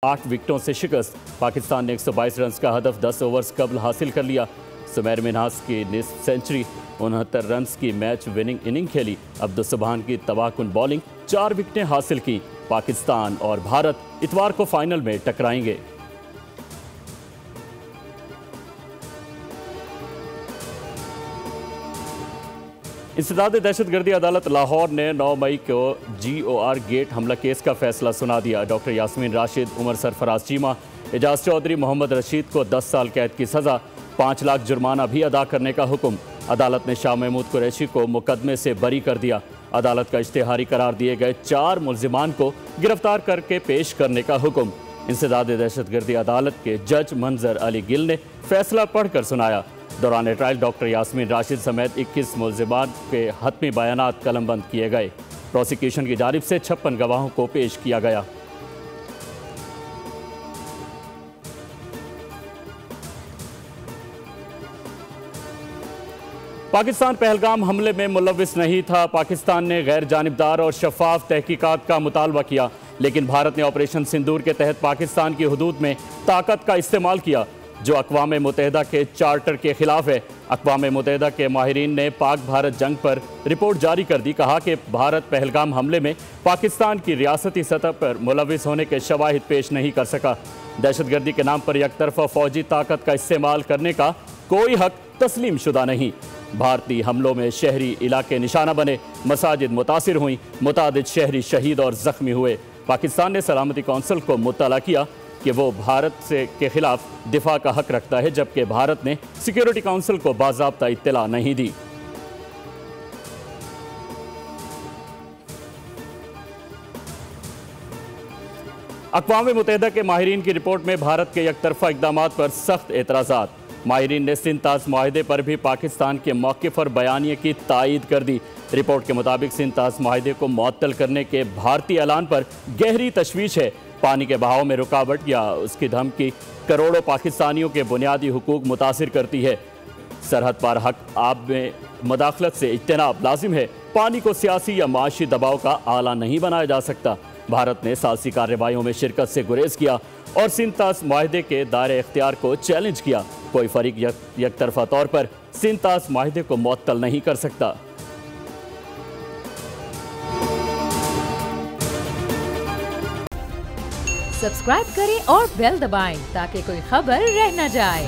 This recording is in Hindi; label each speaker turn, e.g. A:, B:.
A: 8 विकेटों से शिकस्त। पाकिस्तान ने 122 रन का हदफ 10 ओवर्स कबल हासिल कर लिया। सुमैर मिन्हास की निस्फ सेंचुरी, 69 रन की मैच विनिंग इनिंग खेली। अब्दुल सुबहान की तबाहकुन बॉलिंग, 4 विकेटें हासिल की। पाकिस्तान और भारत इतवार को फाइनल में टकराएंगे। इंसदाद दहशतगर्दी अदालत लाहौर ने 9 मई को GOR गेट हमला केस का फैसला सुना दिया। डॉक्टर यास्मीन राशिद, उमर सरफराज चीमा, एजाज चौधरी, मोहम्मद रशीद को 10 साल कैद की सज़ा, 5 लाख जुर्माना भी अदा करने का हुक्म। अदालत ने शाह महमूद कुरैशी को मुकदमे से बरी कर दिया। अदालत का इश्तिहारी करार दिए गए 4 मुल्जिमान को गिरफ्तार करके पेश करने का हुक्म। इंसदाद दहशतगर्दी अदालत के जज मंजर अली गिल ने फैसला पढ़कर सुनाया। दौरान ट्रायल डॉक्टर यास्मीन राशिद समेत 21 मुल्जिमान के हतमी बयानात कलमबंद किए गए। प्रोसिक्यूशन की जानिब से 56 गवाहों को पेश किया गया। पाकिस्तान पहलगाम हमले में मुलविस नहीं था। पाकिस्तान ने गैर जानिबदार और शफाफ तहकीकात का मुतालबा किया, लेकिन भारत ने ऑपरेशन सिंदूर के तहत पाकिस्तान की हुदूद में ताकत का इस्तेमाल किया, जो अक़वाम मुत्तहिदा के चार्टर के खिलाफ है। अक़वाम मुत्तहिदा के माहिरीन ने पाक भारत जंग पर रिपोर्ट जारी कर दी। कहा कि भारत पहलगाम हमले में पाकिस्तान की रियासती सतह पर मुलविस होने के शवाहिद पेश नहीं कर सका। दहशतगर्दी के नाम पर यकतरफा फौजी ताकत का इस्तेमाल करने का कोई हक तस्लीम शुदा नहीं। भारतीय हमलों में शहरी इलाके निशाना बने, मसाजिद मुतासिर हुई, मुतादिद शहरी शहीद और जख्मी हुए। पाकिस्तान ने सलामती कौंसिल को मुत्तला किया कि वो भारत के खिलाफ दिफा का हक रखता है, जबकि भारत ने सिक्योरिटी काउंसिल को बाज़ाब्ता इत्तला नहीं दी। अक़वाम मुत्तहिदा के माहिरीन की रिपोर्ट में भारत के यकतरफा इक़दामात पर सख्त एतराज़ात। माहिरीन ने सिंध-ताज माहिदे पर भी पाकिस्तान के मौक़िफ़ और बयानिए की तायीद कर दी। रिपोर्ट के मुताबिक सिंध-ताज माहिदे को मुअत्तल करने के भारतीय ऐलान पर गहरी तशवीश है। पानी के बहाव में रुकावट या उसकी धमकी करोड़ों पाकिस्तानियों के बुनियादी हुकूक मुतासिर करती है। सरहद पार हक आब में मदाखलत से इज्तनाब लाजिम है। पानी को सियासी या माशी दबाव का आला नहीं बनाया जा सकता। भारत ने सालसी कार्रवाइयों में शिरकत से गुरेज किया और सिंध-ताज माहिदे के दायरे इख्तियार को चैलेंज किया। कोई फरीक यकतरफा तौर पर सिंध-ताज माहिदे को मुअत्तल नहीं कर सकता।
B: सब्सक्राइब करें और बेल दबाएं ताकि कोई खबर रह न जाए।